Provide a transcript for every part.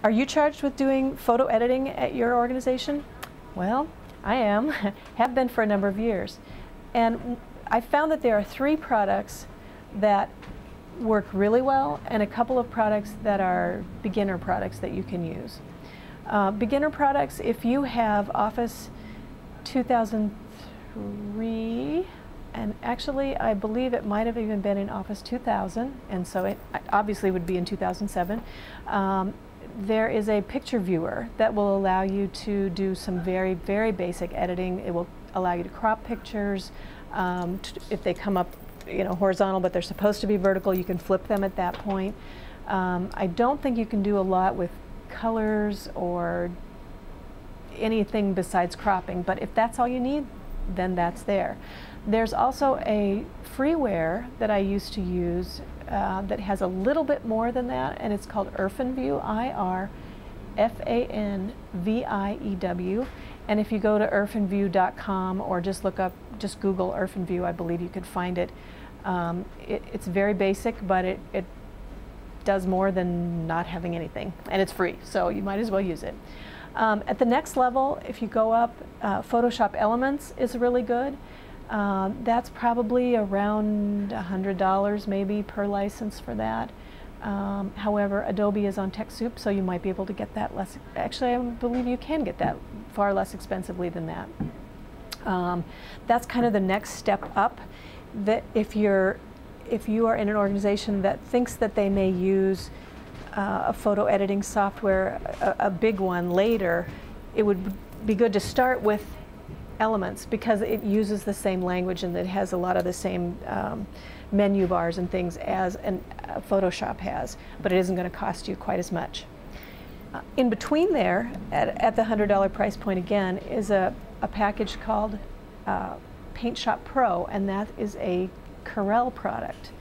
Are you charged with doing photo editing at your organization? Well, I am, have been for a number of years. And I found that there are 3 products that work really well and a couple of products that are beginner products that you can use. Beginner products, if you have Office 2003, and actually I believe it might have even been in Office 2000, and so it obviously would be in 2007. There is a picture viewer that will allow you to do some very, very basic editing. It will allow you to crop pictures. If they come up, horizontal, but they're supposed to be vertical, you can flip them at that point. I don't think you can do a lot with colors or anything besides cropping, but if that's all you need, then that's there. There's also a freeware that I used to use that has a little bit more than that, and it's called Orphan View, IRFANVIEW. And if you go to orphanview.com or just Google Orphan View, I believe you could find it. It's very basic, but it does more than not having anything, and it's free, so you might as well use it. At the next level, if you go up, Photoshop Elements is really good. That's probably around $100 maybe per license for that. However, Adobe is on TechSoup, so you might be able to get that less. Actually, I believe you can get that far less expensively than that. That's kind of the next step up. That if you are in an organization that thinks that they may use a photo editing software, a big one later, it would be good to start with Elements because it uses the same language and it has a lot of the same menu bars and things as Photoshop has, but it isn't going to cost you quite as much. In between there, at the $100 price point again, is a package called Paint Shop Pro, and that is a Corel product.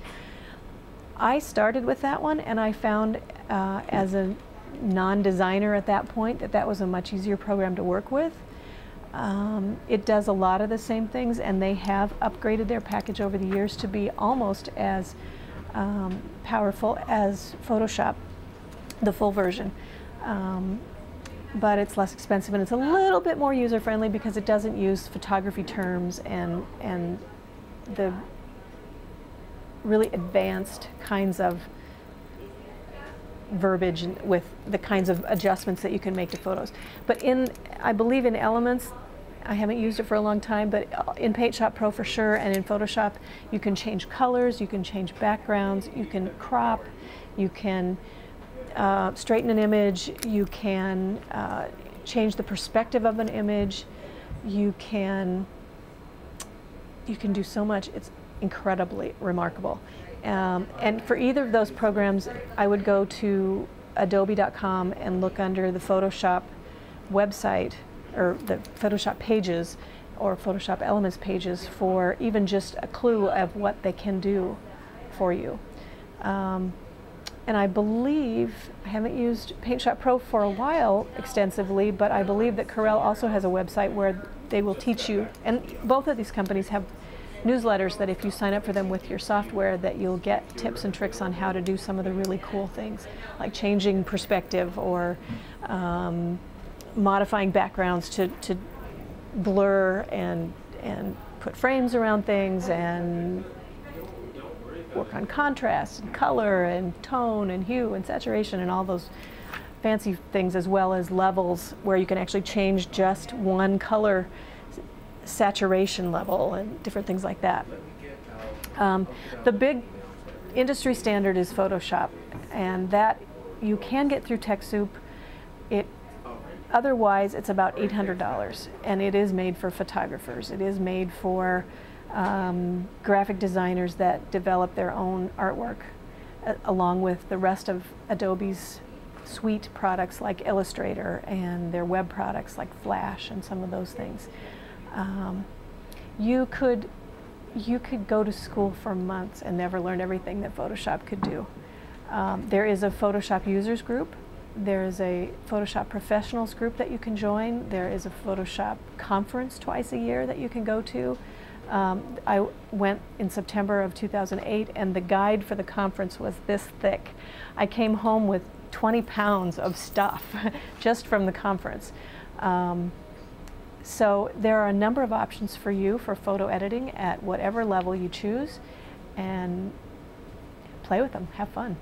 I started with that one, and I found as a non-designer at that point that was a much easier program to work with. It does a lot of the same things, and they have upgraded their package over the years to be almost as powerful as Photoshop, the full version. But it's less expensive, and it's a little bit more user-friendly because it doesn't use photography terms and the really advanced kinds of verbiage and with the kinds of adjustments that you can make to photos. But I believe in Elements, I haven't used it for a long time, but in Paint Shop Pro for sure, and in Photoshop, you can change colors, you can change backgrounds, you can crop, you can straighten an image, you can change the perspective of an image, you can do so much. It's incredibly remarkable. And for either of those programs, I would go to adobe.com and look under the Photoshop website or the Photoshop pages or Photoshop Elements pages for even just a clue of what they can do for you. And I believe, I haven't used Paint Shop Pro for a while extensively, but I believe that Corel also has a website where they will teach you, and both of these companies have newsletters that if you sign up for them with your software that you'll get tips and tricks on how to do some of the really cool things, like changing perspective or modifying backgrounds to blur and put frames around things and work on contrast and color and tone and hue and saturation and all those fancy things, as well as levels where you can actually change just one color saturation level and different things like that. The big industry standard is Photoshop, and that you can get through TechSoup. Otherwise, it's about $800, and it is made for photographers. It is made for graphic designers that develop their own artwork, along with the rest of Adobe's suite products like Illustrator and their web products like Flash and some of those things. You could go to school for months and never learn everything that Photoshop could do. There is a Photoshop users group. There is a Photoshop professionals group that you can join. There is a Photoshop conference twice a year that you can go to. I went in September of 2008, and the guide for the conference was this thick. I came home with 20 pounds of stuff just from the conference. So there are a number of options for you for photo editing at whatever level you choose, and play with them, have fun.